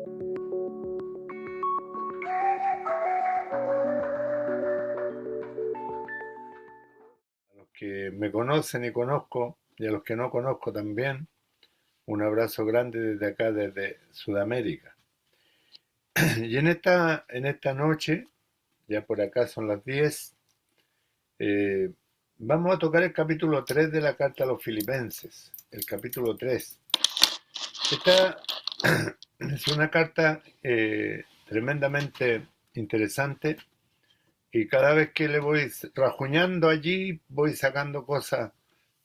A los que me conocen y conozco, y a los que no conozco también, un abrazo grande desde acá, desde Sudamérica. Y en esta noche, ya por acá son las 10, eh, vamos a tocar el capítulo 3 de la carta a los filipenses. El capítulo 3. Esta es una carta tremendamente interesante y cada vez que le voy rajuñando allí, voy sacando cosas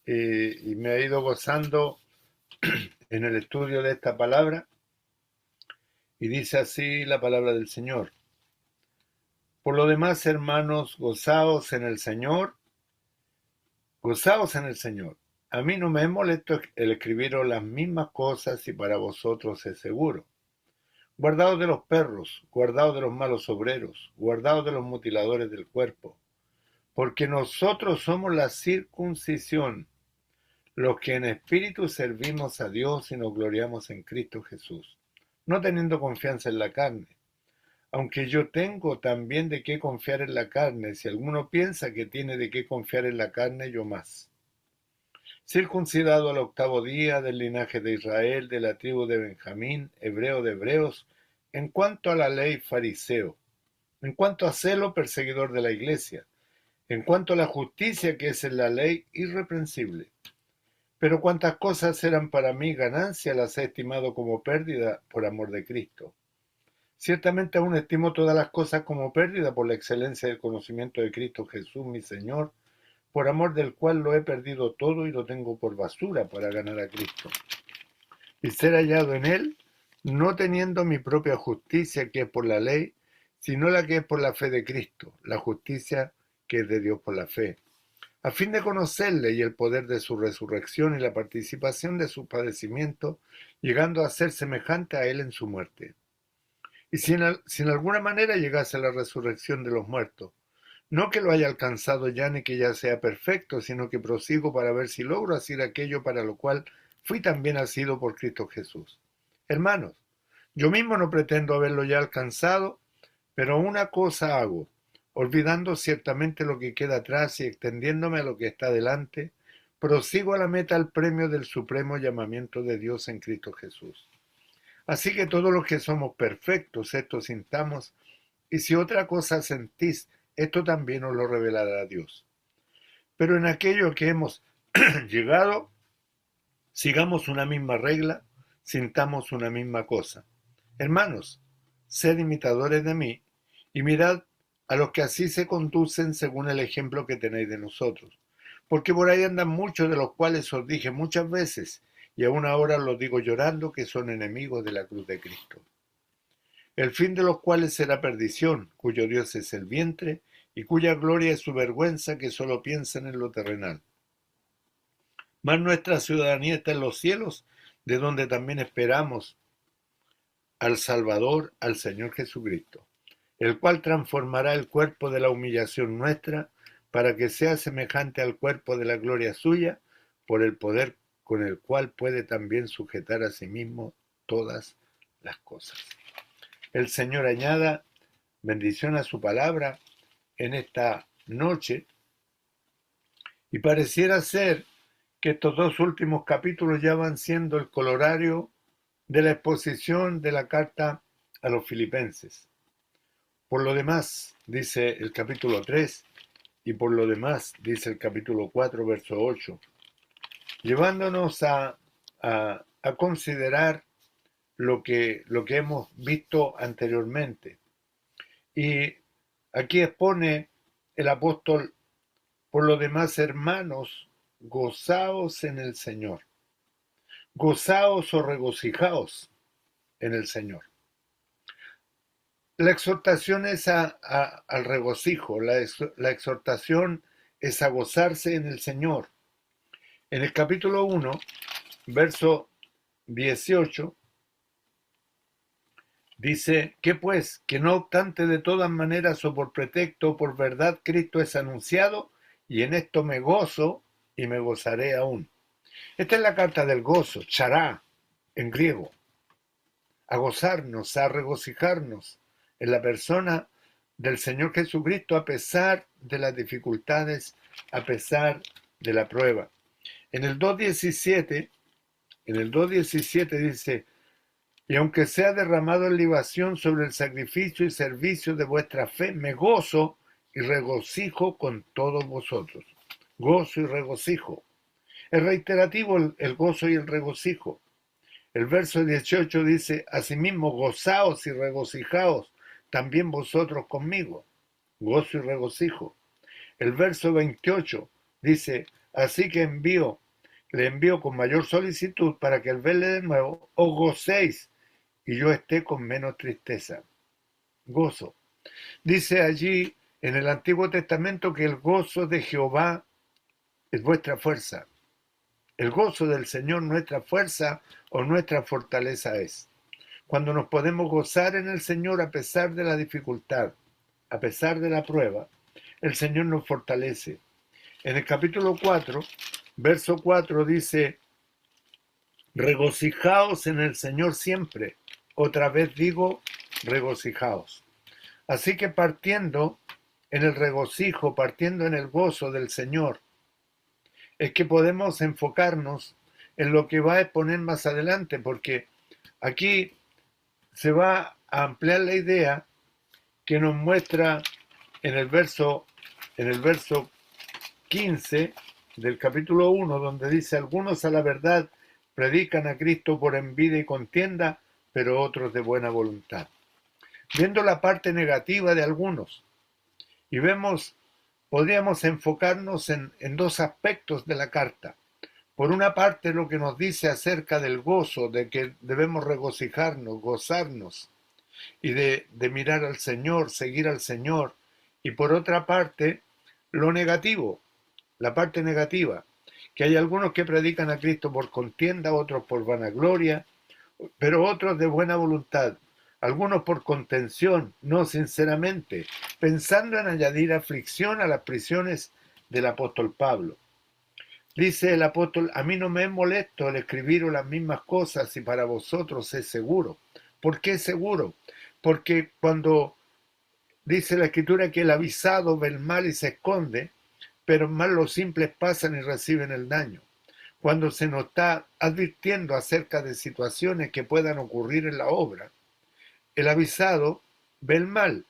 y me he ido gozando en el estudio de esta palabra. Y dice así la palabra del Señor. Por lo demás, hermanos, gozaos en el Señor. A mí no me es molesto el escribiros las mismas cosas y para vosotros es seguro. Guardaos de los perros, guardaos de los malos obreros, guardaos de los mutiladores del cuerpo, porque nosotros somos la circuncisión, los que en espíritu servimos a Dios y nos gloriamos en Cristo Jesús, no teniendo confianza en la carne. Aunque yo tengo también de qué confiar en la carne, si alguno piensa que tiene de qué confiar en la carne, yo más. Circuncidado al 8º día, del linaje de Israel, de la tribu de Benjamín, hebreo de hebreos, en cuanto a la ley, fariseo, en cuanto a celo, perseguidor de la iglesia, en cuanto a la justicia que es en la ley, irreprensible. Pero cuantas cosas eran para mí ganancia, las he estimado como pérdida por amor de Cristo. Ciertamente aún estimo todas las cosas como pérdida por la excelencia del conocimiento de Cristo Jesús, mi Señor, por amor del cual lo he perdido todo y lo tengo por basura para ganar a Cristo. Y ser hallado en Él, no teniendo mi propia justicia que es por la ley, sino la que es por la fe de Cristo, la justicia que es de Dios por la fe, a fin de conocerle y el poder de su resurrección y la participación de su padecimiento, llegando a ser semejante a Él en su muerte. Y si en alguna manera llegase a la resurrección de los muertos, no que lo haya alcanzado ya ni que ya sea perfecto, sino que prosigo para ver si logro hacer aquello para lo cual fui también asido por Cristo Jesús. Hermanos, yo mismo no pretendo haberlo ya alcanzado, pero una cosa hago, olvidando ciertamente lo que queda atrás y extendiéndome a lo que está delante, prosigo a la meta al premio del supremo llamamiento de Dios en Cristo Jesús. Así que todos los que somos perfectos, esto sintamos, y si otra cosa sentís, esto también os lo revelará Dios. Pero en aquello que hemos llegado, sigamos una misma regla, sintamos una misma cosa. Hermanos, sed imitadores de mí, y mirad a los que así se conducen según el ejemplo que tenéis de nosotros. Porque por ahí andan muchos de los cuales os dije muchas veces, y aún ahora los digo llorando, que son enemigos de la cruz de Cristo. El fin de los cuales será perdición, cuyo Dios es el vientre, y cuya gloria es su vergüenza, que solo piensan en lo terrenal. Mas nuestra ciudadanía está en los cielos, de donde también esperamos al Salvador, al Señor Jesucristo, el cual transformará el cuerpo de la humillación nuestra, para que sea semejante al cuerpo de la gloria suya, por el poder con el cual puede también sujetar a sí mismo todas las cosas. El Señor añada bendición a su palabra en esta noche, y pareciera ser que estos dos últimos capítulos ya van siendo el colorario de la exposición de la carta a los filipenses. Por lo demás, dice el capítulo 3, y por lo demás, dice el capítulo 4, verso 8, llevándonos a considerar lo que hemos visto anteriormente. Y aquí expone el apóstol: por lo demás, hermanos, gozaos en el Señor. Gozaos o regocijaos en el Señor. La exhortación es al regocijo, la exhortación es a gozarse en el Señor. En el capítulo 1, verso 18, dice: ¿qué pues? Que no obstante de todas maneras o por pretexto o por verdad Cristo es anunciado, y en esto me gozo y me gozaré aún. Esta es la carta del gozo, chará, en griego. a gozarnos, a regocijarnos en la persona del Señor Jesucristo a pesar de las dificultades, a pesar de la prueba. En el 2:17 dice: y aunque sea derramado en libación sobre el sacrificio y servicio de vuestra fe, me gozo y regocijo con todos vosotros. Gozo y regocijo. Es reiterativo el gozo y el regocijo. El verso 18 dice: asimismo, gozaos y regocijaos también vosotros conmigo. Gozo y regocijo. El verso 28 dice: así que le envío con mayor solicitud para que al verle de nuevo os gocéis y yo esté con menos tristeza. Gozo. Dice allí en el Antiguo Testamento que el gozo de Jehová es vuestra fuerza. El gozo del Señor nuestra fuerza o nuestra fortaleza es. Cuando nos podemos gozar en el Señor a pesar de la dificultad, a pesar de la prueba, el Señor nos fortalece. En el capítulo 4, verso 4 dice: regocijaos en el Señor siempre. Otra vez digo, regocijaos. Así que partiendo en el regocijo, partiendo en el gozo del Señor, es que podemos enfocarnos en lo que va a exponer más adelante, porque aquí se va a ampliar la idea que nos muestra en el verso 15 del capítulo 1, donde dice: algunos a la verdad predican a Cristo por envidia y contienda, pero otros de buena voluntad. Viendo la parte negativa de algunos, y podríamos enfocarnos en dos aspectos de la carta. Por una parte, lo que nos dice acerca del gozo, de que debemos regocijarnos, gozarnos, y de mirar al Señor, seguir al Señor. Y por otra parte, lo negativo, la parte negativa, que hay algunos que predican a Cristo por contienda, otros por vanagloria, pero otros de buena voluntad, algunos por contención, no sinceramente, pensando en añadir aflicción a las prisiones del apóstol Pablo. Dice el apóstol: a mí no me es molesto el escribiros las mismas cosas y para vosotros es seguro. ¿Por qué es seguro? Porque cuando dice la Escritura que el avisado ve el mal y se esconde, pero más los simples pasan y reciben el daño. Cuando se nos está advirtiendo acerca de situaciones que puedan ocurrir en la obra, el avisado ve el mal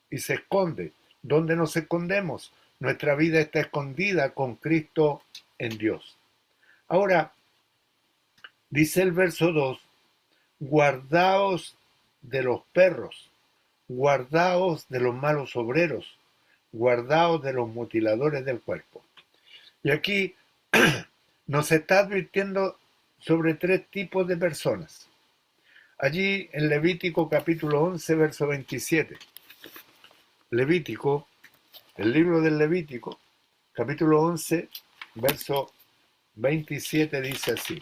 y se esconde. ¿Dónde nos escondemos? Nuestra vida está escondida con Cristo en Dios. Ahora, dice el verso 2, guardaos de los perros, guardaos de los malos obreros, guardaos de los mutiladores del cuerpo. Y aquí nos está advirtiendo sobre tres tipos de personas. Allí en Levítico capítulo 11, verso 27. Levítico, el libro del Levítico, capítulo 11, verso 27 dice así.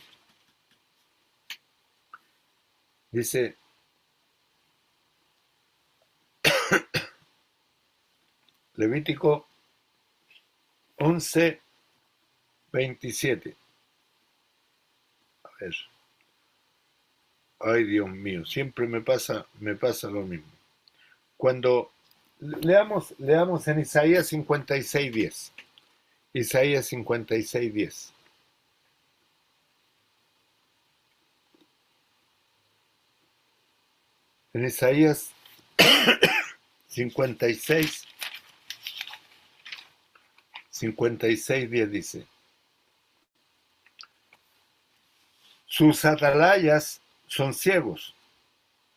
Dice: Levítico 11, 27. A ver. Ay, Dios mío, siempre me pasa lo mismo. Cuando leamos en Isaías 56:10. Isaías 56:10. En Isaías 56:10 dice: sus atalayas son ciegos,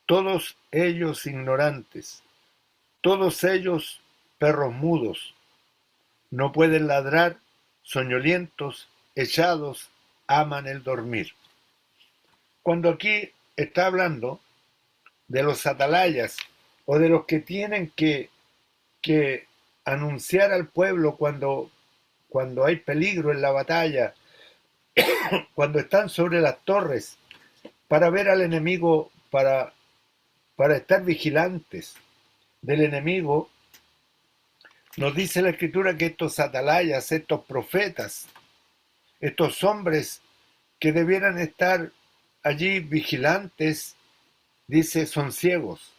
todos ellos ignorantes, todos ellos perros mudos, no pueden ladrar, soñolientos, echados, aman el dormir. Cuando aquí está hablando de los atalayas o de los que tienen que anunciar al pueblo cuando hay peligro en la batalla, cuando están sobre las torres, para ver al enemigo, para estar vigilantes del enemigo, nos dice la Escritura que estos atalayas, estos profetas, estos hombres que debieran estar allí vigilantes Dice, son ciegos,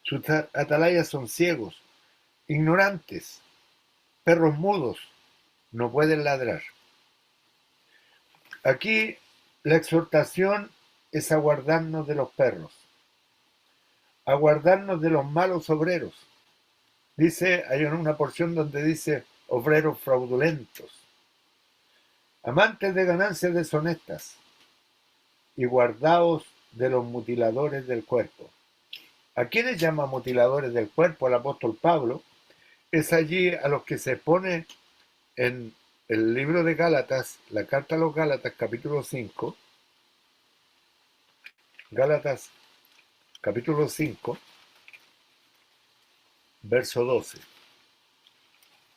sus atalayas son ciegos, ignorantes, perros mudos, no pueden ladrar. Aquí la exhortación es a guardarnos de los perros, a guardarnos de los malos obreros. Dice, hay una porción donde dice obreros fraudulentos, amantes de ganancias deshonestas y guardaos de los mutiladores del cuerpo. ¿A quiénes llama mutiladores del cuerpo el apóstol Pablo? Es allí a los que se pone en el libro de Gálatas, la carta a los Gálatas, capítulo 5, Gálatas, capítulo 5, verso 12.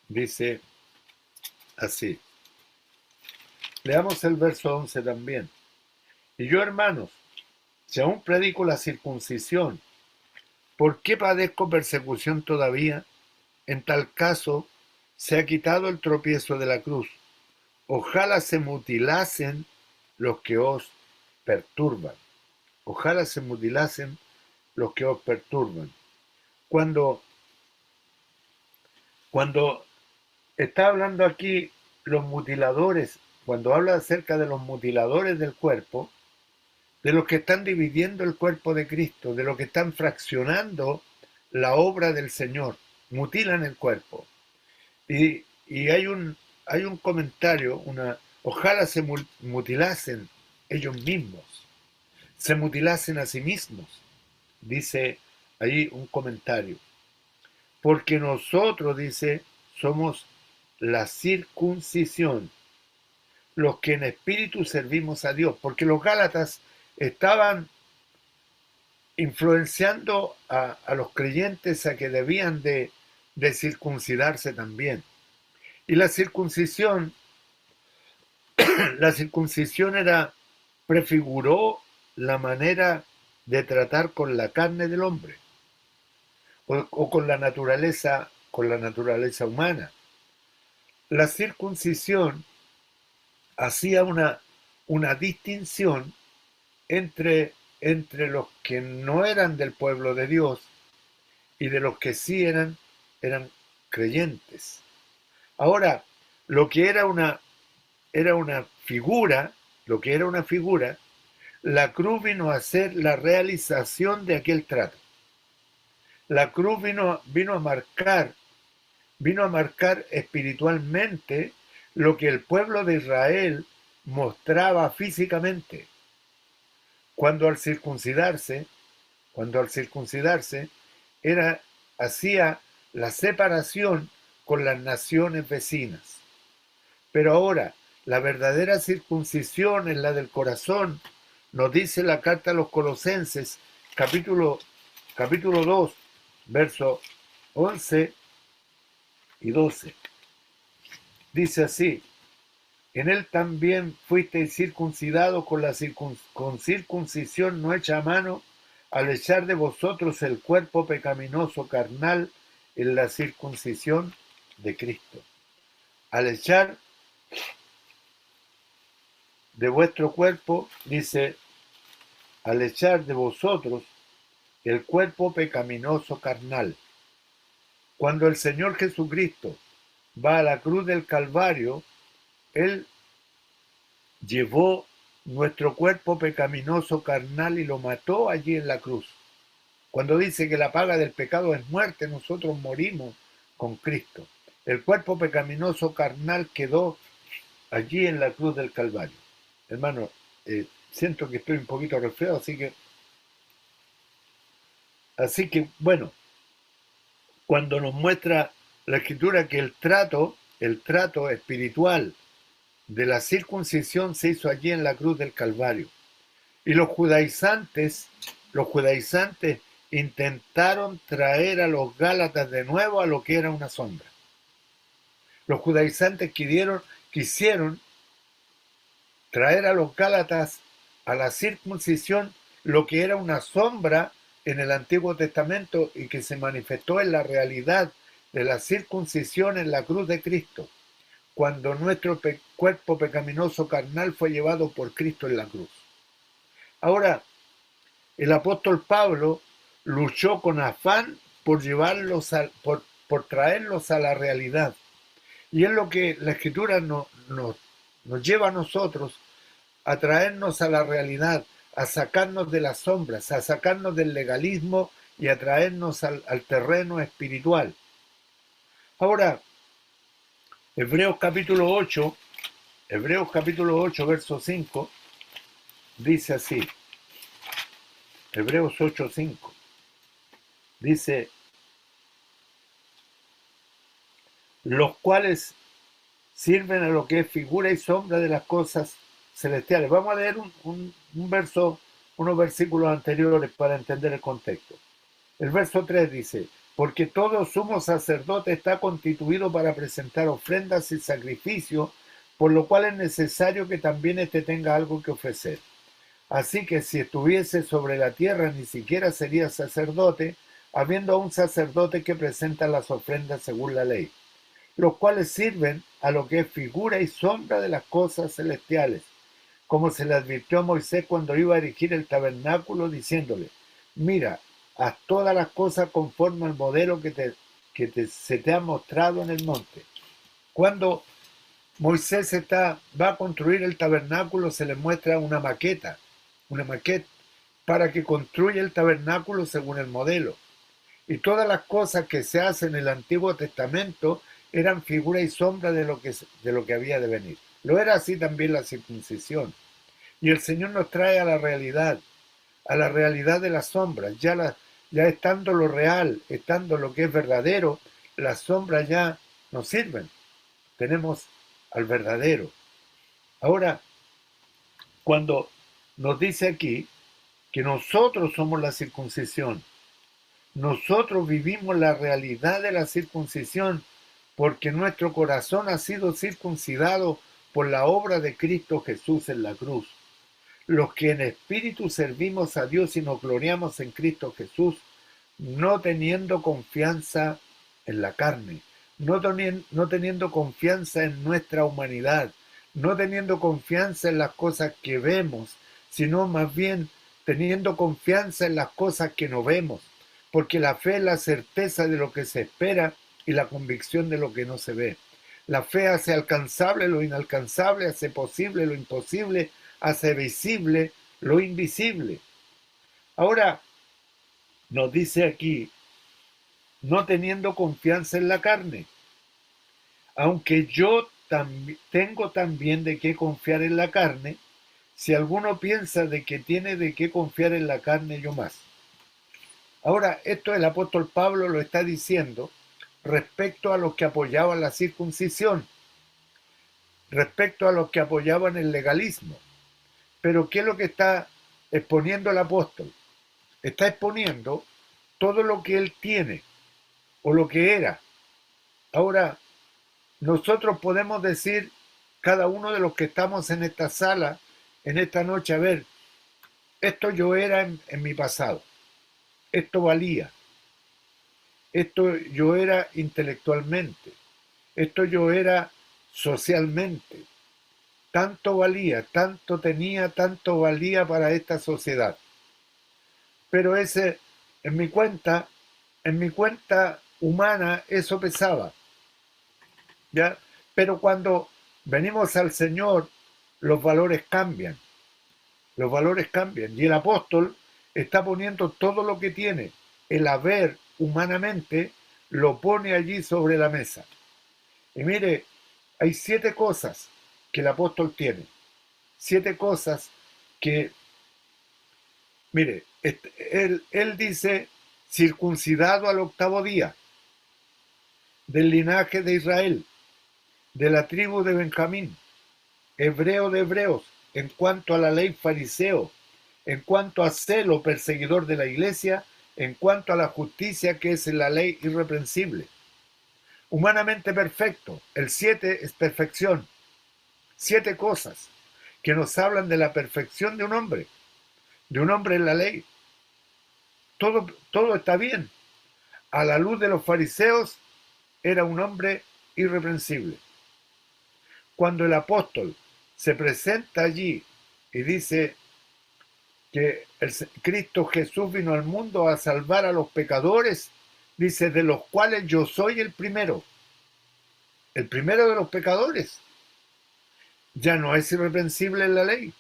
Dice así. Leamos el verso 11 también. Y yo, hermanos, si aún predico la circuncisión, ¿por qué padezco persecución todavía? En tal caso, se ha quitado el tropiezo de la cruz. Ojalá se mutilasen los que os perturban. Ojalá se mutilasen los que os perturban. Cuando está hablando aquí los mutiladores, cuando habla acerca de los mutiladores del cuerpo, de los que están dividiendo el cuerpo de Cristo, de los que están fraccionando la obra del Señor, mutilan el cuerpo. Y hay un comentario, ojalá se mutilasen ellos mismos, se mutilasen a sí mismos, dice ahí un comentario. Porque nosotros, dice, somos la circuncisión, los que en espíritu servimos a Dios, porque los Gálatas estaban influenciando a los creyentes a que debían de circuncidarse también. Y la circuncisión prefiguró la manera de tratar con la carne del hombre o con la naturaleza humana. La circuncisión hacía una distinción entre los que no eran del pueblo de Dios y de los que sí eran creyentes. Ahora, lo que era una figura, la cruz vino a ser la realización de aquel trato. La cruz vino a marcar espiritualmente lo que el pueblo de Israel mostraba físicamente. Cuando al circuncidarse, hacía la separación con las naciones vecinas. Pero ahora, la verdadera circuncisión es la del corazón, nos dice la carta a los Colosenses, capítulo 2, versos 11 y 12. Dice así, en él también fuisteis circuncidados con circuncisión no hecha a mano, al echar de vosotros el cuerpo pecaminoso carnal en la circuncisión de Cristo. Al echar de vuestro cuerpo, dice, al echar de vosotros el cuerpo pecaminoso carnal. Cuando el Señor Jesucristo va a la cruz del Calvario, Él llevó nuestro cuerpo pecaminoso carnal y lo mató allí en la cruz. Cuando dice que la paga del pecado es muerte, nosotros morimos con Cristo. El cuerpo pecaminoso carnal quedó allí en la cruz del Calvario. Hermano, siento que estoy un poquito resfriado, así que bueno, cuando nos muestra la Escritura que el trato espiritual de la circuncisión se hizo allí en la cruz del Calvario. Y los judaizantes intentaron traer a los Gálatas de nuevo a lo que era una sombra. Los judaizantes quisieron traer a los Gálatas a la circuncisión lo que era una sombra en el Antiguo Testamento y que se manifestó en la realidad de la circuncisión en la cruz de Cristo, cuando nuestro cuerpo pecaminoso carnal fue llevado por Cristo en la cruz. Ahora, El apóstol Pablo luchó con afán por por traerlos a la realidad. Y es lo que la Escritura nos lleva a nosotros a traernos a la realidad, a sacarnos de las sombras, a sacarnos del legalismo y a traernos al terreno espiritual. Ahora, Hebreos capítulo 8, verso 5, dice así, Hebreos 8, 5, dice, los cuales sirven a lo que es figura y sombra de las cosas celestiales. Vamos a leer un verso, unos versículos anteriores para entender el contexto. El verso 3 dice, porque todo sumo sacerdote está constituido para presentar ofrendas y sacrificios, por lo cual es necesario que también éste tenga algo que ofrecer. Así que si estuviese sobre la tierra ni siquiera sería sacerdote, habiendo un sacerdote que presenta las ofrendas según la ley, los cuales sirven a lo que es figura y sombra de las cosas celestiales, como se le advirtió a Moisés cuando iba a erigir el tabernáculo, diciéndole, mira, haz todas las cosas conforme al modelo se te ha mostrado en el monte. Cuando Moisés va a construir el tabernáculo, se le muestra una maqueta, para que construya el tabernáculo según el modelo. Y todas las cosas que se hacen en el Antiguo Testamento eran figura y sombra de lo que había de venir. Lo era así también la circuncisión. Y el Señor nos trae a la realidad de las sombras. Ya estando lo real, estando lo que es verdadero, las sombras ya no sirven. Tenemos al verdadero. Ahora, cuando nos dice aquí que nosotros somos la circuncisión, nosotros vivimos la realidad de la circuncisión porque nuestro corazón ha sido circuncidado por la obra de Cristo Jesús en la cruz. Los que en espíritu servimos a Dios y nos gloriamos en Cristo Jesús, no teniendo confianza en la carne, no teniendo confianza en nuestra humanidad, no teniendo confianza en las cosas que vemos, sino más bien teniendo confianza en las cosas que no vemos, porque la fe es la certeza de lo que se espera y la convicción de lo que no se ve. La fe hace alcanzable lo inalcanzable, hace posible lo imposible, hace visible lo invisible. Ahora, nos dice aquí, no teniendo confianza en la carne, aunque yo tengo también de qué confiar en la carne, si alguno piensa de que tiene de qué confiar en la carne, yo más. Ahora, esto el apóstol Pablo lo está diciendo respecto a los que apoyaban la circuncisión, respecto a los que apoyaban el legalismo. Pero ¿qué es lo que está exponiendo el apóstol? Está exponiendo todo lo que él tiene o lo que era. Ahora, nosotros podemos decir, cada uno de los que estamos en esta sala, en esta noche, a ver, esto yo era en mi pasado, esto valía, esto yo era intelectualmente, esto yo era socialmente, tanto valía, tanto tenía, tanto valía para esta sociedad. Pero ese, en en mi cuenta humana, eso pesaba, ¿ya? Pero cuando venimos al Señor, los valores cambian, los valores cambian. Y el apóstol está poniendo todo lo que tiene, el haber humanamente, lo pone allí sobre la mesa. Y mire, hay 7 cosas que el apóstol tiene, 7 cosas que, mire, él dice, circuncidado al 8º día, del linaje de Israel, de la tribu de Benjamín, hebreo de hebreos, en cuanto a la ley fariseo, en cuanto a celo perseguidor de la iglesia, en cuanto a la justicia que es en la ley irreprensible. Humanamente perfecto, el 7 es perfección. 7 cosas que nos hablan de la perfección de un hombre en la ley. Todo está bien. A la luz de los fariseos era un hombre irreprensible. Cuando el apóstol se presenta allí y dice, que Cristo Jesús vino al mundo a salvar a los pecadores, dice, de los cuales yo soy el primero de los pecadores. Ya no es irreprensible en la ley.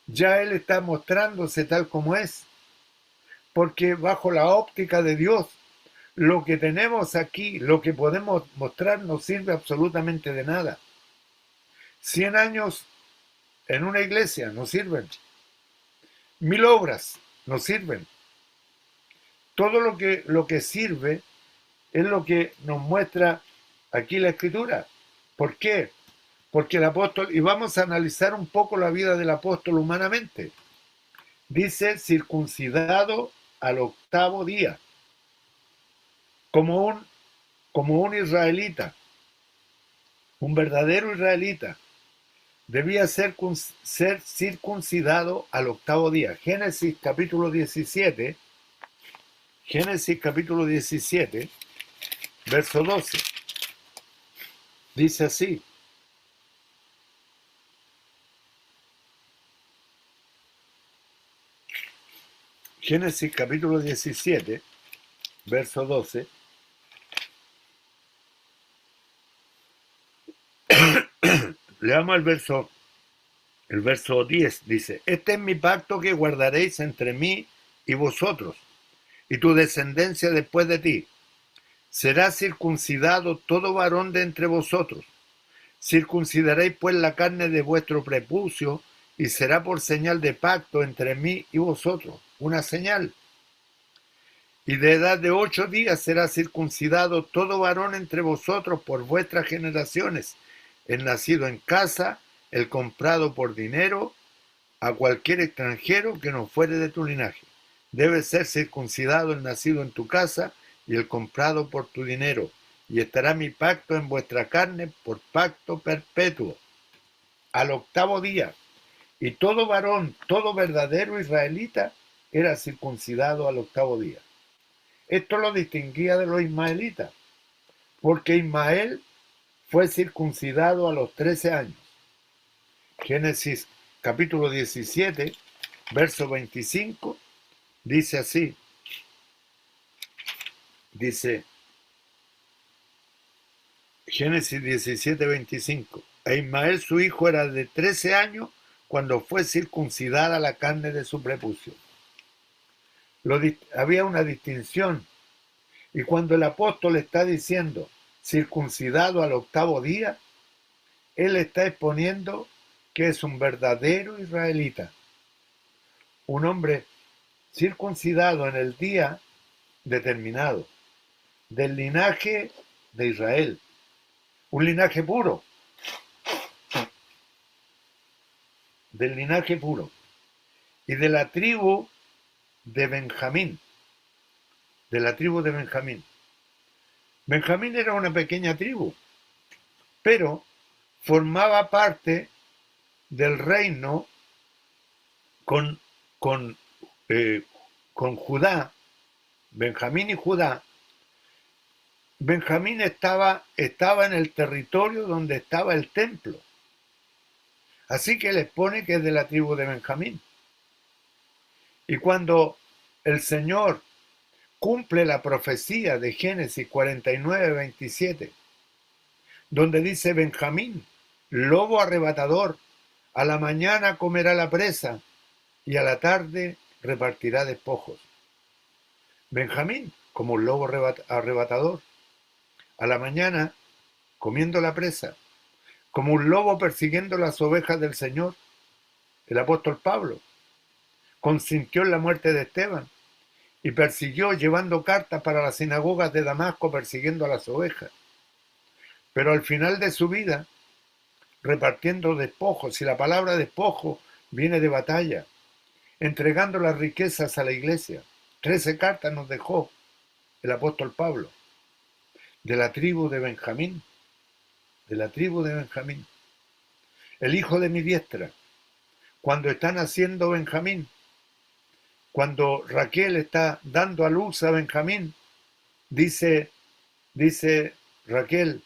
Ya Él está mostrándose tal como es, porque bajo la óptica de Dios, lo que tenemos aquí, lo que podemos mostrar, no sirve absolutamente de nada. 100 años en una iglesia no sirven. 1000 obras no sirven. Todo lo que sirve es lo que nos muestra aquí la Escritura. ¿Por qué? Porque el apóstol, y vamos a analizar un poco la vida del apóstol humanamente, dice circuncidado al 8º día, como un israelita, un verdadero israelita, debía ser circuncidado al 8º día. Génesis capítulo 17, verso 12, dice así: Génesis capítulo 17, verso 12. Leamos el verso 10, dice: Este es mi pacto que guardaréis entre mí y vosotros, y tu descendencia después de ti. Será circuncidado todo varón de entre vosotros. Circuncidaréis pues la carne de vuestro prepucio, y será por señal de pacto entre mí y vosotros, una señal. Y de edad de 8 días será circuncidado todo varón entre vosotros por vuestras generaciones, el nacido en casa, el comprado por dinero, a cualquier extranjero que no fuere de tu linaje. Debe ser circuncidado el nacido en tu casa y el comprado por tu dinero, y estará mi pacto en vuestra carne por pacto perpetuo. Al 8º día, y todo varón, todo verdadero israelita, era circuncidado al 8º día. Esto lo distinguía de los ismaelitas, porque Ismael fue circuncidado a los 13 años. Génesis capítulo 17, verso 25, dice así, dice Génesis 17, 25, e Ismael su hijo era de 13 años cuando fue circuncidada la carne de su prepucio. Había una distinción, y cuando el apóstol está diciendo circuncidado al 8º día, él está exponiendo que es un verdadero israelita, un hombre circuncidado en el día determinado, del linaje de Israel, un linaje puro, del linaje puro, y de la tribu de Benjamín, de la tribu de Benjamín. Benjamín era una pequeña tribu, pero formaba parte del reino con, con, con Judá, Benjamín y Judá. Benjamín estaba en el territorio donde estaba el templo. Así que les pone que es de la tribu de Benjamín. Y cuando el Señor cumple la profecía de Génesis 49, 27, donde dice: Benjamín, lobo arrebatador, a la mañana comerá la presa y a la tarde repartirá despojos. Benjamín, como un lobo arrebatador, a la mañana comiendo la presa, como un lobo persiguiendo las ovejas del Señor. El apóstol Pablo consintió en la muerte de Esteban y persiguió llevando cartas para las sinagogas de Damasco persiguiendo a las ovejas. Pero al final de su vida, repartiendo despojos, y la palabra despojo viene de batalla, entregando las riquezas a la iglesia. 13 cartas nos dejó el apóstol Pablo, de la tribu de Benjamín, de la tribu de Benjamín. El hijo de mi diestra, cuando está naciendo Benjamín, cuando Raquel está dando a luz a Benjamín, dice Raquel: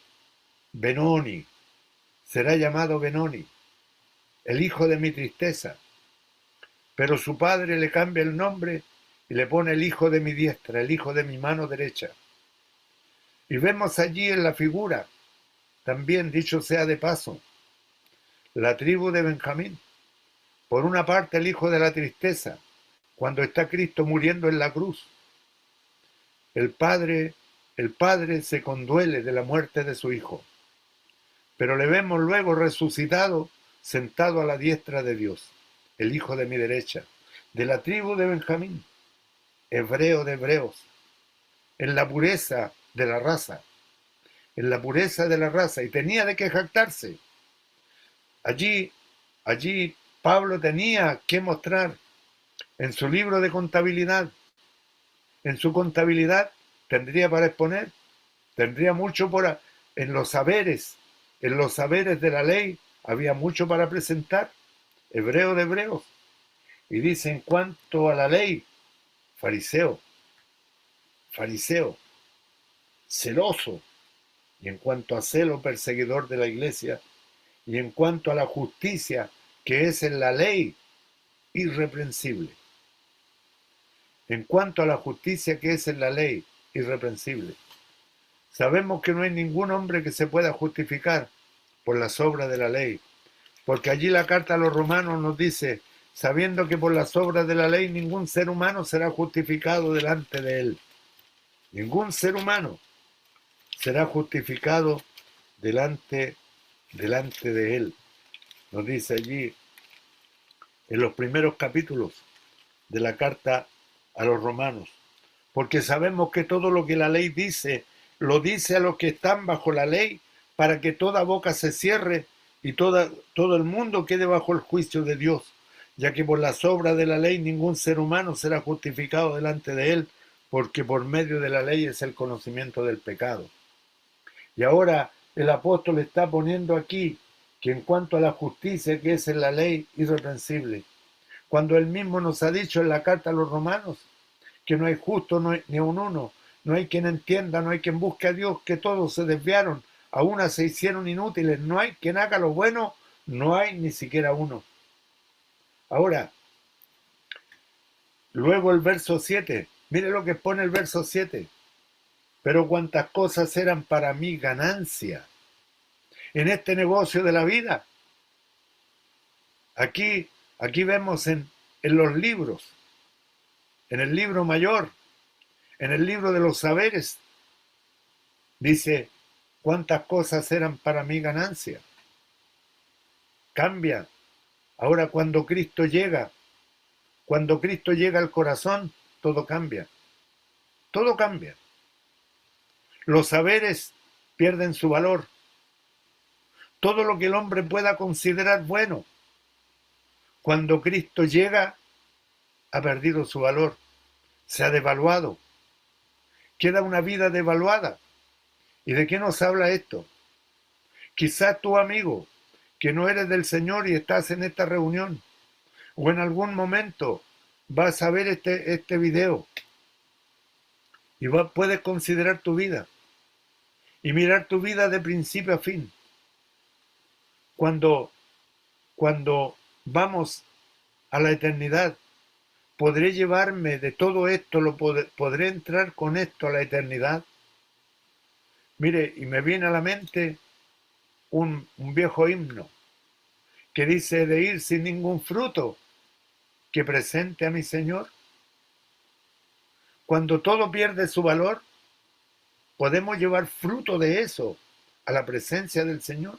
Benoni, será llamado Benoni, el hijo de mi tristeza. pero su padre le cambia el nombre y le pone el hijo de mi diestra, el hijo de mi mano derecha. Y vemos allí en la figura, también dicho sea de paso, la tribu de Benjamín. Por una parte el hijo de la tristeza, cuando está Cristo muriendo en la cruz. El padre se conduele de la muerte de su hijo, pero le vemos luego resucitado, sentado a la diestra de Dios, el hijo de mi derecha, de la tribu de Benjamín, hebreo de hebreos, en la pureza de la raza, en la pureza de la raza, y tenía de qué jactarse. Allí Pablo tenía que mostrar en su libro de contabilidad, en su contabilidad tendría para exponer, tendría mucho en los saberes de la ley había mucho para presentar, hebreo de hebreos. Y dice, en cuanto a la ley, fariseo, celoso, y en cuanto a celo, perseguidor de la iglesia, y en cuanto a la justicia que es en la ley, irreprensible. En cuanto a la justicia que es en la ley, irreprensible. Sabemos que no hay ningún hombre que se pueda justificar por las obras de la ley, porque allí la carta a los romanos nos dice, sabiendo que por las obras de la ley ningún ser humano será justificado delante de él. Ningún ser humano será justificado delante de él. Nos dice allí en los primeros capítulos de la carta a los romanos, porque sabemos que todo lo que la ley dice, lo dice a los que están bajo la ley, para que toda boca se cierre y todo el mundo quede bajo el juicio de Dios, ya que por las obras de la ley ningún ser humano será justificado delante de él, porque por medio de la ley es el conocimiento del pecado. Y ahora el apóstol está poniendo aquí que en cuanto a la justicia que es en la ley, irreprensible, cuando él mismo nos ha dicho en la carta a los romanos que no hay justo ni un uno, no hay quien entienda, no hay quien busque a Dios, que todos se desviaron, a una se hicieron inútiles, no hay quien haga lo bueno, no hay ni siquiera uno. Ahora, luego el verso 7, mire lo que pone el verso 7, pero cuantas cosas eran para mí ganancia en este negocio de la vida. Aquí vemos en los libros, en el libro mayor, en el libro de los saberes, dice, cuántas cosas eran para mí ganancia. Cambia. Ahora cuando Cristo llega al corazón, todo cambia. Todo cambia. Los saberes pierden su valor. Todo lo que el hombre pueda considerar bueno, cuando Cristo llega, ha perdido su valor. Se ha devaluado. Queda una vida devaluada. ¿Y de qué nos habla esto? Quizás tu amigo, que no eres del Señor y estás en esta reunión, o en algún momento vas a ver este video y puedes considerar tu vida y mirar tu vida de principio a fin. Cuando vamos a la eternidad, ¿podré llevarme de todo esto? ¿Podré entrar con esto a la eternidad? Mire, y me viene a la mente un viejo himno que dice de ir sin ningún fruto que presente a mi Señor. Cuando todo pierde su valor, podemos llevar fruto de eso a la presencia del Señor.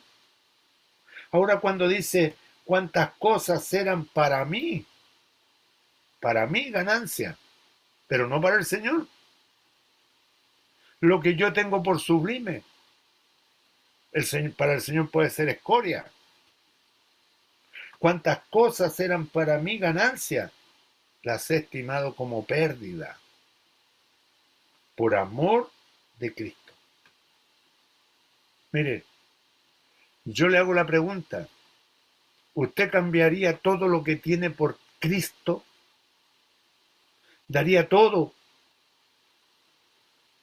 Ahora cuando dice cuántas cosas eran para mí ganancia, pero no para el Señor. Lo que yo tengo por sublime, para el Señor puede ser escoria. Cuántas cosas eran para mí ganancia, las he estimado como pérdida, por amor de Cristo. Mire, yo le hago la pregunta, ¿usted cambiaría todo lo que tiene por Cristo? ¿Daría todo?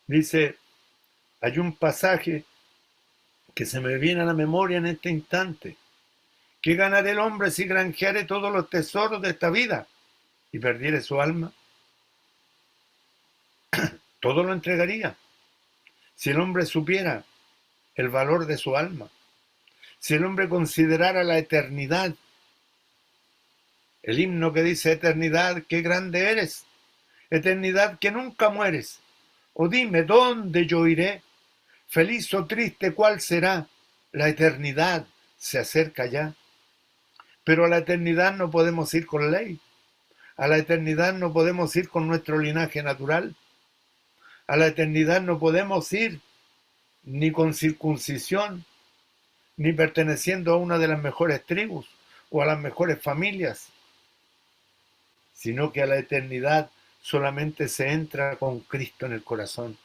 Dice, hay un pasaje que se me viene a la memoria en este instante. ¿Qué ganará el hombre si granjeare todos los tesoros de esta vida y perdiere su alma, todo lo entregaría. Si el hombre supiera el valor de su alma, si el hombre considerara la eternidad, el himno que dice eternidad, qué grande eres, eternidad que nunca mueres, o dime dónde yo iré, feliz o triste cuál será, la eternidad se acerca ya. Pero a la eternidad no podemos ir con ley, a la eternidad no podemos ir con nuestro linaje natural, a la eternidad no podemos ir ni con circuncisión, ni perteneciendo a una de las mejores tribus o a las mejores familias, sino que a la eternidad solamente se entra con Cristo en el corazón.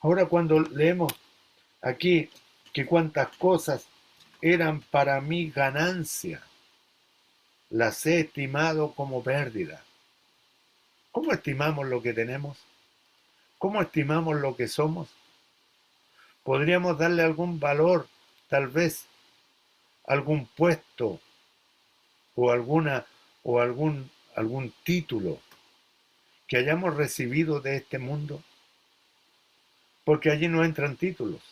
Ahora cuando leemos aquí que cuantas cosas eran para mí ganancia, las he estimado como pérdida. ¿Cómo estimamos lo que tenemos? ¿Cómo estimamos lo que somos? ¿Podríamos darle algún valor, tal vez algún puesto o algún título que hayamos recibido de este mundo? Porque allí no entran títulos.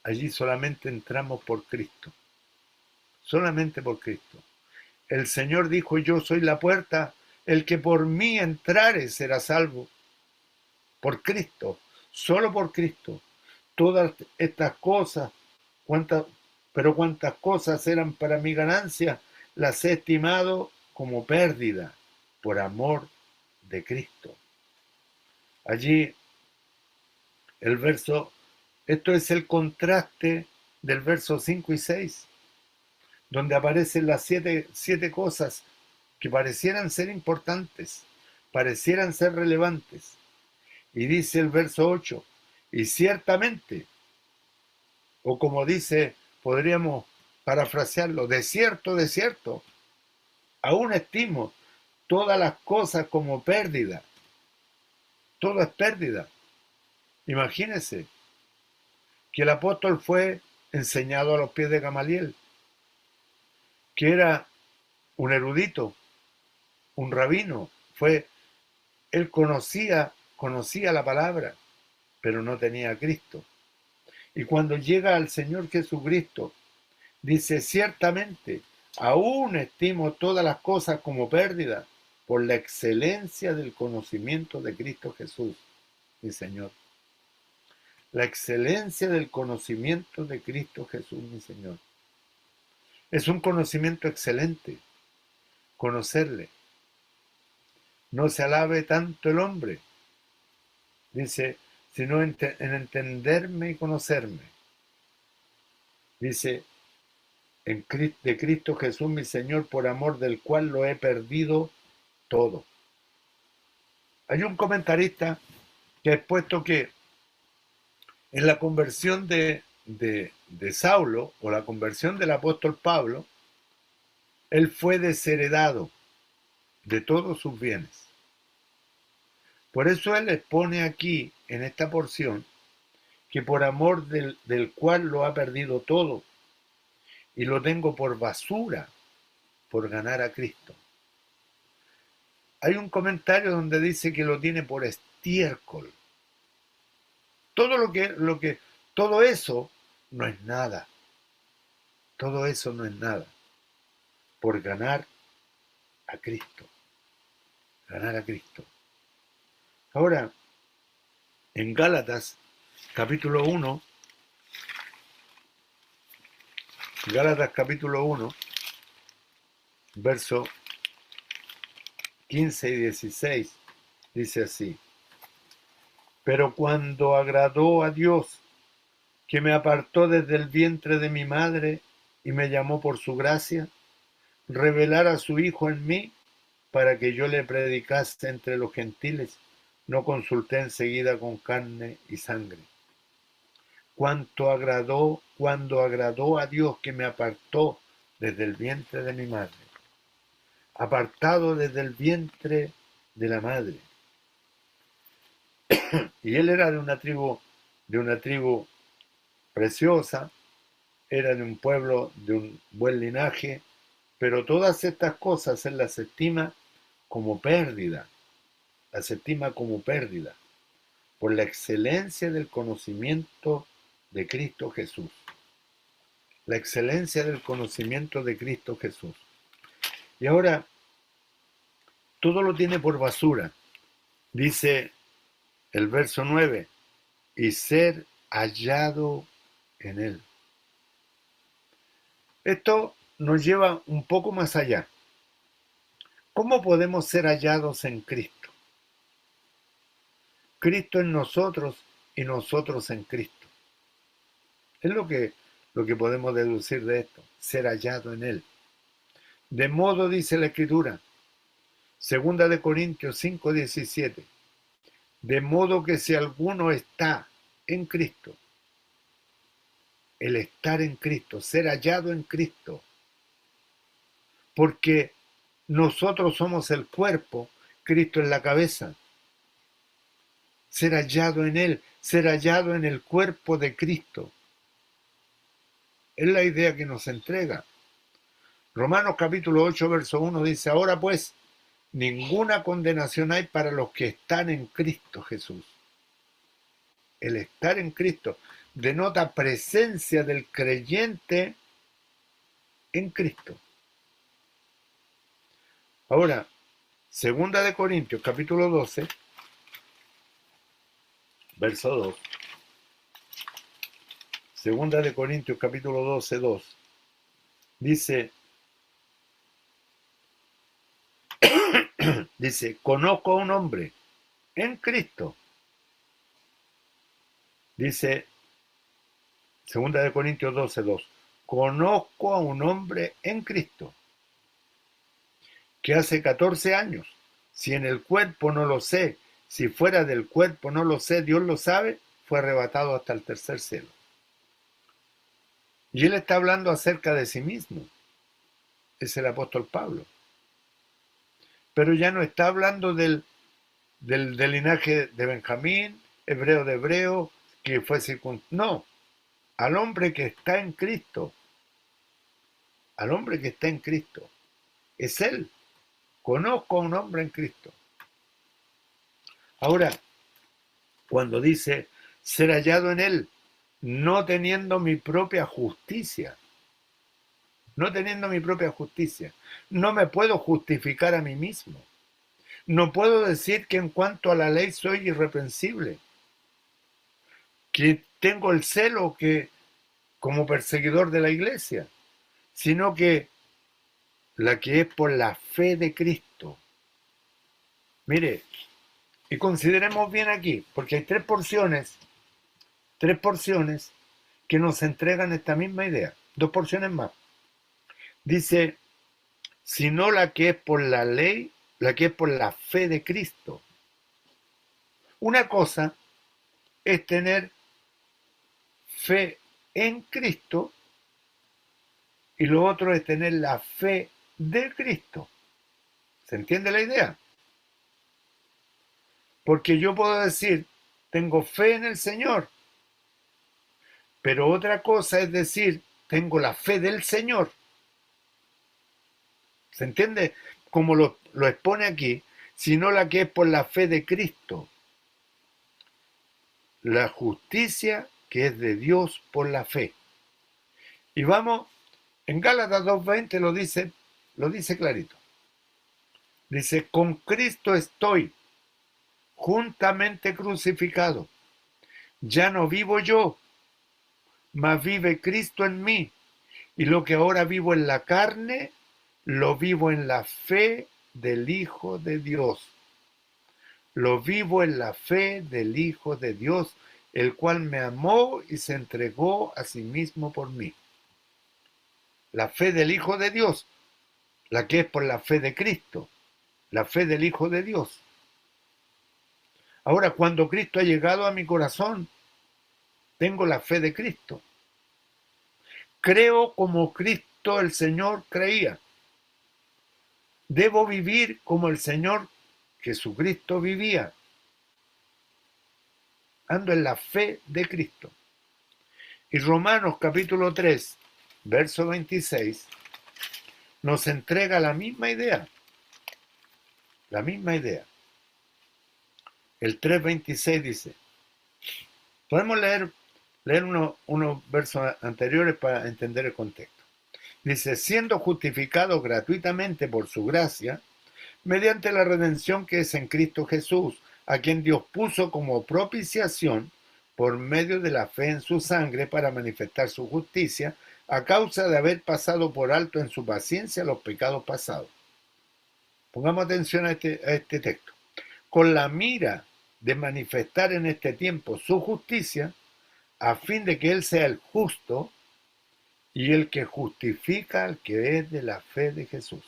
Allí solamente entramos por Cristo. Solamente por Cristo. El Señor dijo, yo soy la puerta, el que por mí entrare será salvo. Por Cristo, solo por Cristo. Todas estas cosas, pero cuantas cosas eran para mi ganancia, las he estimado como pérdida por amor de Cristo. Allí esto es el contraste del verso 5 y 6, donde aparecen las siete cosas que parecieran ser importantes, parecieran ser relevantes. Y dice el verso 8, y ciertamente, o como dice, podríamos parafrasearlo, de cierto, aún estimo todas las cosas como pérdida. Todo es pérdida. Imagínense que el apóstol fue enseñado a los pies de Gamaliel, que era un erudito, un rabino, él conocía la palabra, pero no tenía a Cristo. Y cuando llega al Señor Jesucristo, dice, ciertamente, aún estimo todas las cosas como pérdida por la excelencia del conocimiento de Cristo Jesús, mi Señor. La excelencia del conocimiento de Cristo Jesús, mi Señor. Es un conocimiento excelente, conocerle. No se alabe tanto el hombre, dice, sino en entenderme y conocerme. Dice, de Cristo Jesús mi Señor, por amor del cual lo he perdido todo. Hay un comentarista que ha expuesto que en la conversión de Saulo, o la conversión del apóstol Pablo, él fue desheredado de todos sus bienes. Por eso él expone aquí, en esta porción, que por amor del cual lo ha perdido todo, y lo tengo por basura, por ganar a Cristo. Hay un comentario donde dice que lo tiene por estiércol. Todo eso no es nada. Todo eso no es nada. Por ganar a Cristo. Ganar a Cristo. Ahora, en Gálatas, capítulo 1, verso 15 y 16, dice así. Pero cuando agradó a Dios, que me apartó desde el vientre de mi madre y me llamó por su gracia, revelar a su Hijo en mí para que yo le predicase entre los gentiles, no consulté enseguida con carne y sangre. Cuando agradó a Dios que me apartó desde el vientre de mi madre, apartado desde el vientre de la madre. Y él era de una tribu preciosa, era de un pueblo de un buen linaje, pero todas estas cosas él las estima como pérdida, las estima como pérdida, por la excelencia del conocimiento de Cristo Jesús. La excelencia del conocimiento de Cristo Jesús. Y ahora, todo lo tiene por basura. Dice el verso 9, y ser hallado en Él. Esto nos lleva un poco más allá. ¿Cómo podemos ser hallados en Cristo? Cristo en nosotros y nosotros en Cristo. Es lo que podemos deducir de esto, ser hallado en Él. De modo, dice la Escritura, 2 Corintios 5:17, de modo que si alguno está en Cristo, el estar en Cristo, ser hallado en Cristo, porque nosotros somos el cuerpo, Cristo es la cabeza. Ser hallado en Él, ser hallado en el cuerpo de Cristo. Es la idea que nos entrega. Romanos capítulo 8, verso 1 dice, ahora pues, ninguna condenación hay para los que están en Cristo Jesús. El estar en Cristo denota presencia del creyente en Cristo. Ahora, 2 Corintios capítulo 12, verso 2. 2 Corintios capítulo 12, 2. Dice, conozco a un hombre en Cristo. Dice 2 Corintios 12, 2. Conozco a un hombre en Cristo que hace 14 años, si en el cuerpo no lo sé, si fuera del cuerpo no lo sé, Dios lo sabe, fue arrebatado hasta el tercer cielo. Y él está hablando acerca de sí mismo. Es el apóstol Pablo. Pero ya no está hablando del linaje de Benjamín, hebreo de hebreo, que fue circuncidado. No, al hombre que está en Cristo. Al hombre que está en Cristo. Es él. Conozco a un hombre en Cristo. Ahora, cuando dice ser hallado en él, no teniendo mi propia justicia, no teniendo mi propia justicia, no me puedo justificar a mí mismo. No puedo decir que en cuanto a la ley soy irreprensible, que tengo el celo que como perseguidor de la iglesia, sino que la que es por la fe de Cristo. Mire, y consideremos bien aquí, porque hay tres porciones que nos entregan esta misma idea, dos porciones más. Dice, sino la que es por la ley, la que es por la fe de Cristo. Una cosa es tener fe en Cristo y lo otro es tener la fe de Cristo. ¿Se entiende la idea? Porque yo puedo decir, tengo fe en el Señor, pero otra cosa es decir, tengo la fe del Señor. ¿Se entiende? Como lo expone aquí, sino la que es por la fe de Cristo. La justicia que es de Dios por la fe. Y vamos, en Gálatas 2:20 lo dice clarito. Dice, con Cristo estoy juntamente crucificado. Ya no vivo yo, mas vive Cristo en mí. Y lo que ahora vivo en la carne, lo vivo en la fe del Hijo de Dios. Lo vivo en la fe del Hijo de Dios, el cual me amó y se entregó a sí mismo por mí. La fe del Hijo de Dios, la que es por la fe de Cristo, la fe del Hijo de Dios. Ahora, cuando Cristo ha llegado a mi corazón, tengo la fe de Cristo. Creo como Cristo el Señor creía. Debo vivir como el Señor Jesucristo vivía. Ando en la fe de Cristo. Y Romanos capítulo 3, verso 26, nos entrega la misma idea. La misma idea. El 3:26 dice, podemos leer unos versos anteriores para entender el contexto. Dice, siendo justificados gratuitamente por su gracia, mediante la redención que es en Cristo Jesús, a quien Dios puso como propiciación por medio de la fe en su sangre para manifestar su justicia, a causa de haber pasado por alto en su paciencia los pecados pasados. Pongamos atención a este texto. Con la mira de manifestar en este tiempo su justicia, a fin de que Él sea el justo y el que justifica al que es de la fe de Jesús.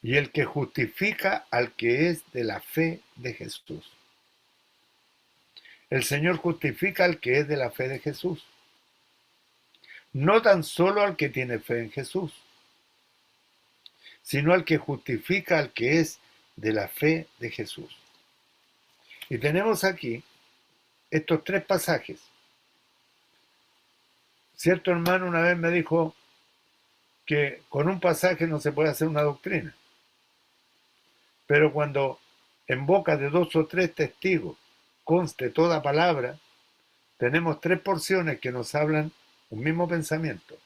Y el que justifica al que es de la fe de Jesús. El Señor justifica al que es de la fe de Jesús. No tan solo al que tiene fe en Jesús, sino al que justifica al que es de la fe de Jesús. Y tenemos aquí estos tres pasajes. Cierto hermano una vez me dijo que con un pasaje no se puede hacer una doctrina, pero cuando en boca de 2 o 3 testigos conste toda palabra, tenemos 3 porciones que nos hablan un mismo pensamiento.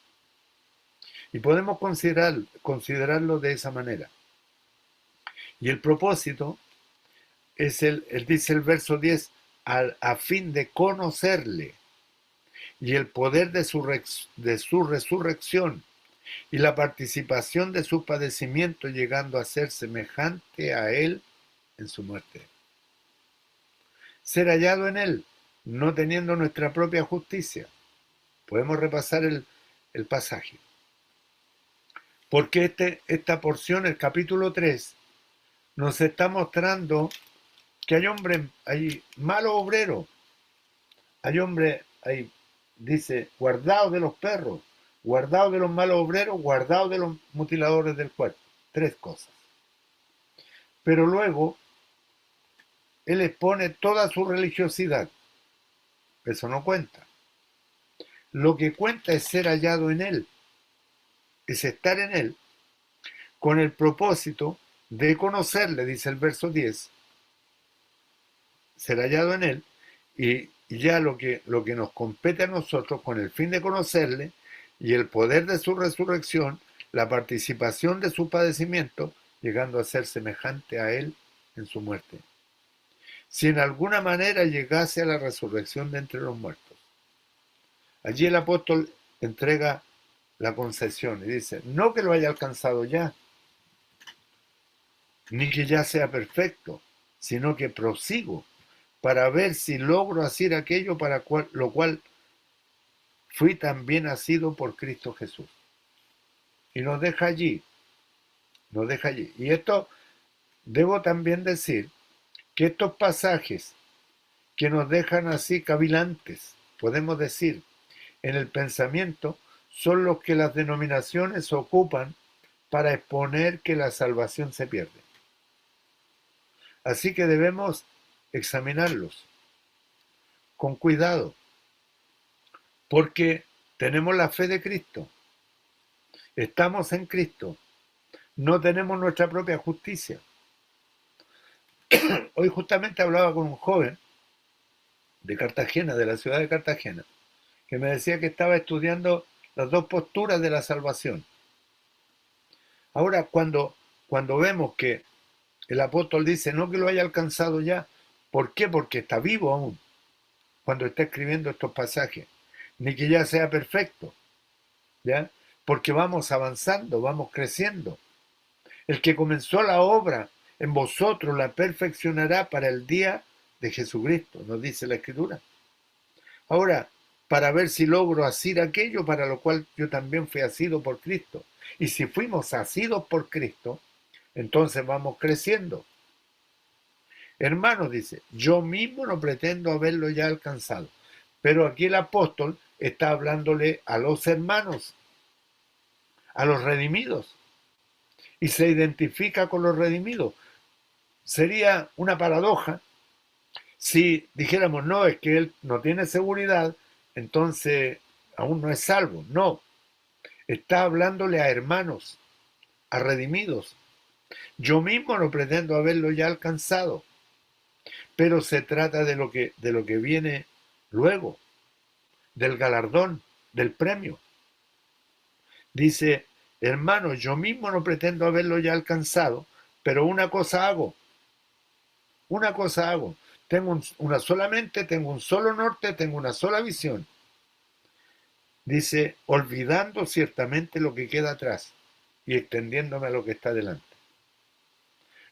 Y podemos considerarlo de esa manera. Y el propósito es dice el verso 10, a fin de conocerle y el poder de su resurrección y la participación de su padecimiento, llegando a ser semejante a él en su muerte. Ser hallado en él, no teniendo nuestra propia justicia. Podemos repasar el pasaje. Porque esta porción, el capítulo 3, nos está mostrando que hay malos obreros, dice, guardados de los perros, guardados de los malos obreros, guardados de los mutiladores del cuerpo. 3 cosas. Pero luego, él expone toda su religiosidad. Eso no cuenta. Lo que cuenta es ser hallado en él, es estar en él, con el propósito de conocerle, dice el verso 10, ser hallado en él, y ya lo que nos compete a nosotros con el fin de conocerle y el poder de su resurrección, la participación de su padecimiento, llegando a ser semejante a él en su muerte. Si en alguna manera llegase a la resurrección de entre los muertos. Allí el apóstol entrega la concesión y dice, no que lo haya alcanzado ya, ni que ya sea perfecto, sino que prosigo para ver si logro hacer aquello para lo cual fui también nacido por Cristo Jesús. Y nos deja allí. Y esto, debo también decir que estos pasajes que nos dejan así cavilantes, podemos decir, en el pensamiento, son los que las denominaciones ocupan para exponer que la salvación se pierde. Así que debemos examinarlos con cuidado, porque tenemos la fe de Cristo, estamos en Cristo, no tenemos nuestra propia justicia. Hoy justamente hablaba con un joven de Cartagena, de la ciudad de Cartagena, que me decía que estaba estudiando las 2 posturas de la salvación. Ahora, cuando vemos que el apóstol dice no que lo haya alcanzado ya, ¿por qué? Porque está vivo aún, cuando está escribiendo estos pasajes, ni que ya sea perfecto, ¿ya? Porque vamos avanzando, vamos creciendo. El que comenzó la obra en vosotros la perfeccionará para el día de Jesucristo, nos dice la Escritura. Ahora, para ver si logro hacer aquello para lo cual yo también fui asido por Cristo. Y si fuimos asidos por Cristo, entonces vamos creciendo. Hermanos, dice, yo mismo no pretendo haberlo ya alcanzado. Pero aquí el apóstol está hablándole a los hermanos, a los redimidos. Y se identifica con los redimidos. Sería una paradoja si dijéramos, no, es que él no tiene seguridad, entonces aún no es salvo. No, está hablándole a hermanos, a redimidos, Yo mismo no pretendo haberlo ya alcanzado, pero se trata de lo que viene luego, del galardón, del premio. Dice, hermano, yo mismo no pretendo haberlo ya alcanzado, pero una cosa hago. Tengo una sola mente, tengo un solo norte, tengo una sola visión. Dice, olvidando ciertamente lo que queda atrás y extendiéndome a lo que está delante.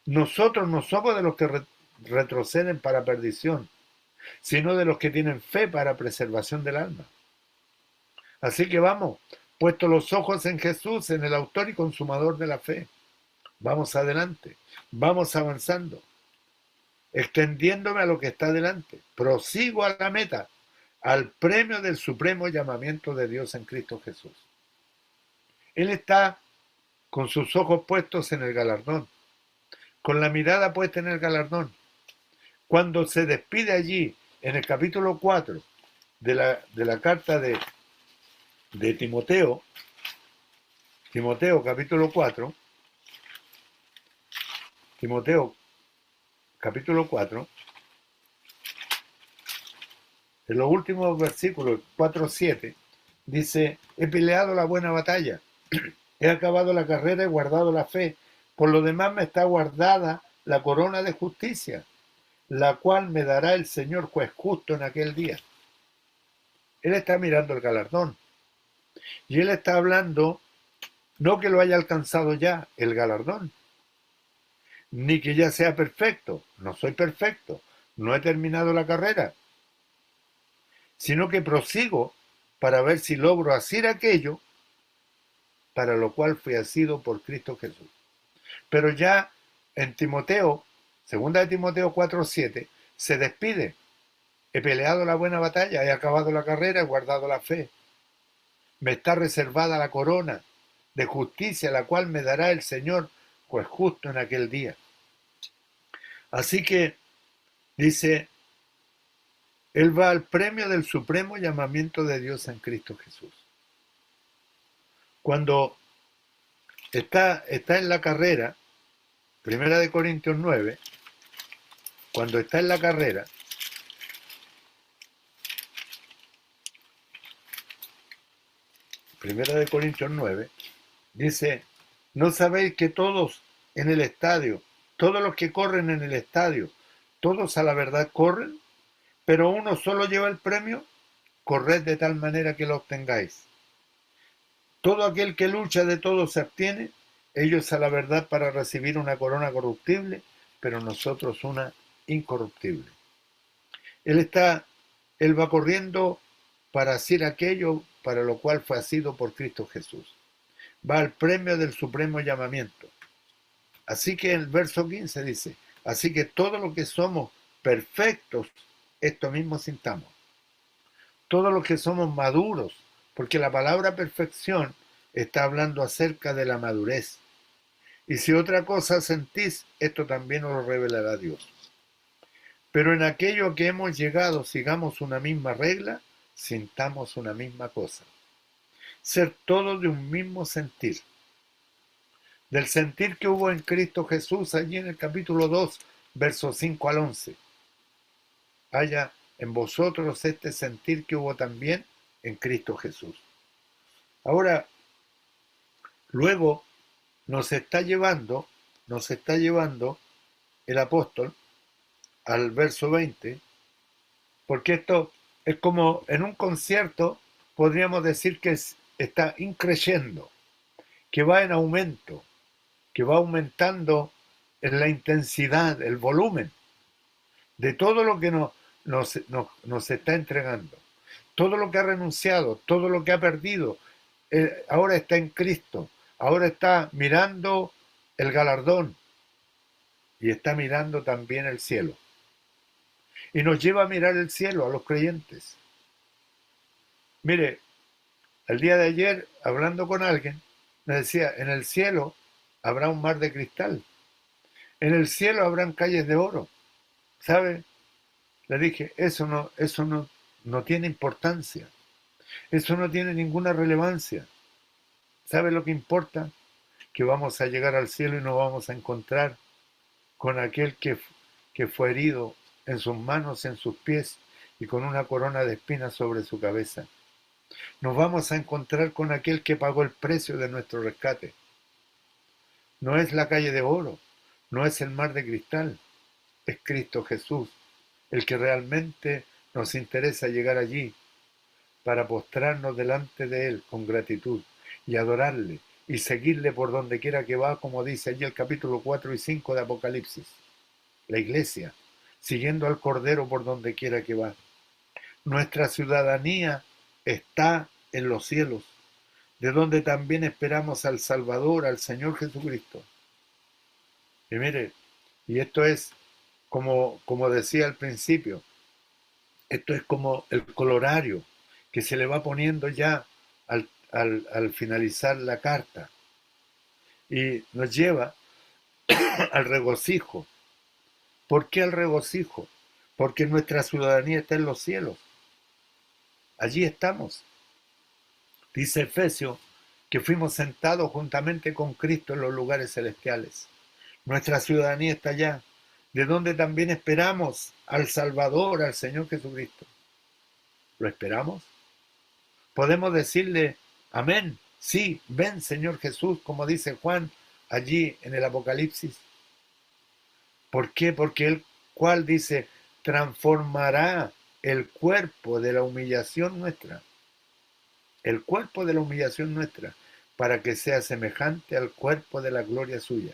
Nosotros no somos de los que retroceden para perdición, sino de los que tienen fe para preservación del alma. Así que vamos, puesto los ojos en Jesús, en el autor y consumador de la fe. Vamos adelante, vamos avanzando, extendiéndome a lo que está delante. Prosigo a la meta, al premio del supremo llamamiento de Dios en Cristo Jesús. Él está con sus ojos puestos en el galardón, con la mirada puesta en el galardón. Cuando se despide allí, en el capítulo 4 de la carta de Timoteo, Timoteo capítulo 4, Timoteo capítulo 4, en los últimos versículos 4-7, dice, he peleado la buena batalla, he acabado la carrera y guardado la fe, por lo demás me está guardada la corona de justicia, la cual me dará el Señor juez justo en aquel día. Él está mirando el galardón, y él está hablando, no que lo haya alcanzado ya, el galardón, ni que ya sea perfecto, no soy perfecto, no he terminado la carrera, sino que prosigo para ver si logro hacer aquello para lo cual fui asido por Cristo Jesús. Pero ya en Timoteo, segunda de Timoteo 4:7, se despide. He peleado la buena batalla, he acabado la carrera, he guardado la fe. Me está reservada la corona de justicia, la cual me dará el Señor, pues justo en aquel día. Así que, dice, él va al premio del supremo llamamiento de Dios en Cristo Jesús. Cuando está en la carrera, Primera de Corintios 9, cuando está en la carrera, Primera de Corintios 9, dice, ¿no sabéis que todos en el estadio, todos los que corren en el estadio, todos a la verdad corren, pero uno solo lleva el premio? Corred de tal manera que lo obtengáis. Todo aquel que lucha de todo se abstiene, ellos a la verdad para recibir una corona corruptible, pero nosotros una incorruptible. Él va corriendo para hacer aquello para lo cual fue asido por Cristo Jesús. Va al premio del supremo llamamiento. Así que el verso 15 dice, así que todos los que somos perfectos, esto mismo sintamos. Todos los que somos maduros, porque la palabra perfección está hablando acerca de la madurez. Y si otra cosa sentís, esto también os lo revelará Dios. Pero en aquello a que hemos llegado, sigamos una misma regla, sintamos una misma cosa. Ser todos de un mismo sentir. Del sentir que hubo en Cristo Jesús, allí en el capítulo 2, versos 5 al 11. Haya en vosotros este sentir que hubo también en Cristo Jesús. Ahora, luego nos está llevando el apóstol al verso 20, porque esto es como en un concierto, podríamos decir que está increciendo, que va en aumento, que va aumentando en la intensidad, el volumen de todo lo que nos está entregando. Todo lo que ha renunciado, todo lo que ha perdido, ahora está en Cristo, ahora está mirando el galardón y está mirando también el cielo. Y nos lleva a mirar el cielo a los creyentes. Mire, el día de ayer, hablando con alguien, me decía, en el cielo habrá un mar de cristal, en el cielo habrán calles de oro. ¿Sabe? Le dije, eso no tiene importancia, eso no tiene ninguna relevancia. ¿Sabe lo que importa? que vamos a llegar al cielo y nos vamos a encontrar con aquel que fue herido en sus manos, en sus pies y con una corona de espinas sobre su cabeza. Nos vamos a encontrar con aquel que pagó el precio de nuestro rescate. No es la calle de oro, no es el mar de cristal, es Cristo Jesús, el que realmente nos interesa llegar allí para postrarnos delante de Él con gratitud y adorarle y seguirle por donde quiera que va, como dice allí el capítulo 4 y 5 de Apocalipsis. La iglesia, siguiendo al Cordero por donde quiera que va. Nuestra ciudadanía está en los cielos, de donde también esperamos al Salvador, al Señor Jesucristo. Y mire, y esto es como decía al principio, esto es como el colorario que se le va poniendo ya al finalizar la carta y nos lleva al regocijo. ¿Por qué al regocijo? Porque nuestra ciudadanía está en los cielos. Allí estamos. Dice Efesios que fuimos sentados juntamente con Cristo en los lugares celestiales. Nuestra ciudadanía está allá, de donde también esperamos al Salvador, al Señor Jesucristo. ¿Lo esperamos? Podemos decirle, amén, sí, ven Señor Jesús, como dice Juan allí en el Apocalipsis. ¿Por qué? Porque el cual dice, transformará el cuerpo de la humillación nuestra, el cuerpo de la humillación nuestra, para que sea semejante al cuerpo de la gloria suya.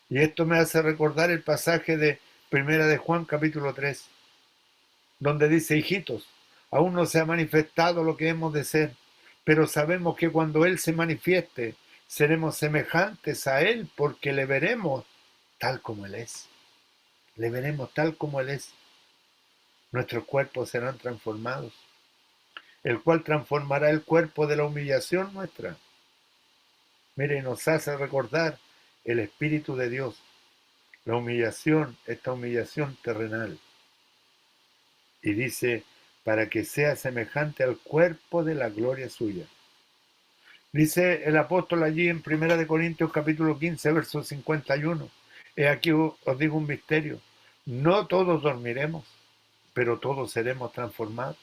Y esto me hace recordar el pasaje de Primera de Juan capítulo 3, donde dice, hijitos, aún no se ha manifestado lo que hemos de ser, pero sabemos que cuando Él se manifieste, seremos semejantes a Él, porque le veremos tal como Él es. Le veremos tal como Él es. Nuestros cuerpos serán transformados, el cual transformará el cuerpo de la humillación nuestra. Mire, nos hace recordar el Espíritu de Dios, la humillación, esta humillación terrenal. Y dice, para que sea semejante al cuerpo de la gloria suya. Dice el apóstol allí en 1 Corintios capítulo 15, verso 51. He aquí os digo un misterio. No todos dormiremos, pero todos seremos transformados.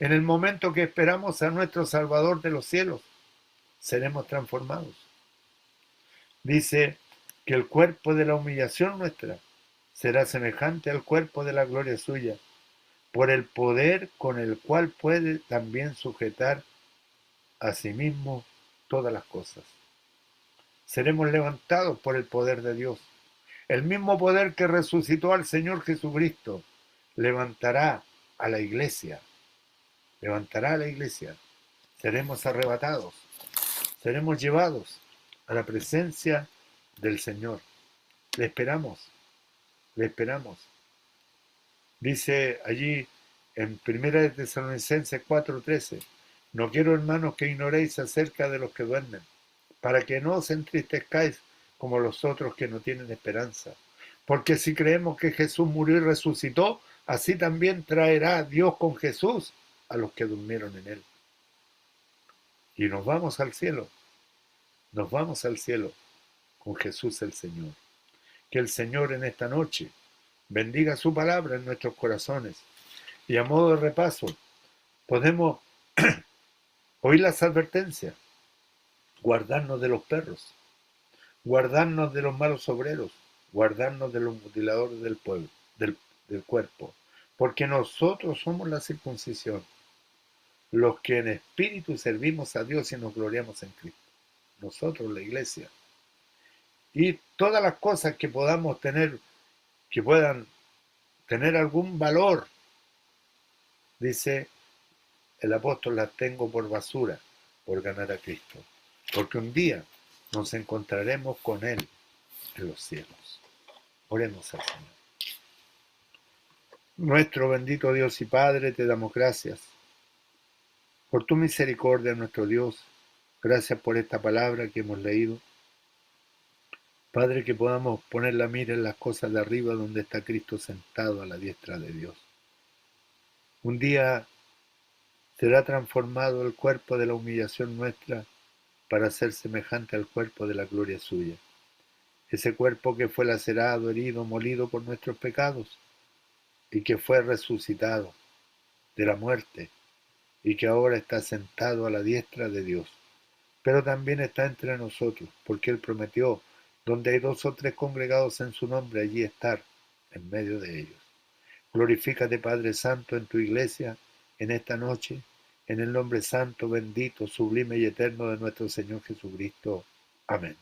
En el momento que esperamos a nuestro Salvador de los cielos, seremos transformados. Dice que el cuerpo de la humillación nuestra será semejante al cuerpo de la gloria suya, por el poder con el cual puede también sujetar a sí mismo todas las cosas. Seremos levantados por el poder de Dios. El mismo poder que resucitó al Señor Jesucristo levantará a la iglesia. Levantará a la iglesia. Seremos arrebatados. Seremos llevados a la presencia del Señor. Le esperamos. Le esperamos. Dice allí en 1 Tesalonicenses 4:13, no quiero, hermanos, que ignoréis acerca de los que duermen, para que no os entristezcáis como los otros que no tienen esperanza. Porque si creemos que Jesús murió y resucitó, así también traerá Dios con Jesús a los que durmieron en él. Y nos vamos al cielo con Jesús el Señor. Que el Señor en esta noche bendiga su palabra en nuestros corazones. Y a modo de repaso, podemos oír las advertencias, guardarnos de los perros, guardarnos de los malos obreros, guardarnos de los mutiladores del pueblo, del cuerpo, porque nosotros somos la circuncisión, los que en espíritu servimos a Dios y nos gloriamos en Cristo. Nosotros, la iglesia. Y todas las cosas que podamos tener, que puedan tener algún valor, dice el apóstol, las tengo por basura por ganar a Cristo. Porque un día nos encontraremos con Él en los cielos. Oremos al Señor. Nuestro bendito Dios y Padre, te damos gracias por tu misericordia, nuestro Dios. Gracias por esta palabra que hemos leído. Padre, que podamos poner la mira en las cosas de arriba donde está Cristo sentado a la diestra de Dios. Un día será transformado el cuerpo de la humillación nuestra para ser semejante al cuerpo de la gloria suya. Ese cuerpo que fue lacerado, herido, molido por nuestros pecados, y que fue resucitado de la muerte, y que ahora está sentado a la diestra de Dios. Pero también está entre nosotros, porque Él prometió, donde hay 2 o 3 congregados en su nombre, allí estar, en medio de ellos. Glorifícate, Padre Santo, en tu iglesia, en esta noche, en el nombre santo, bendito, sublime y eterno de nuestro Señor Jesucristo. Amén.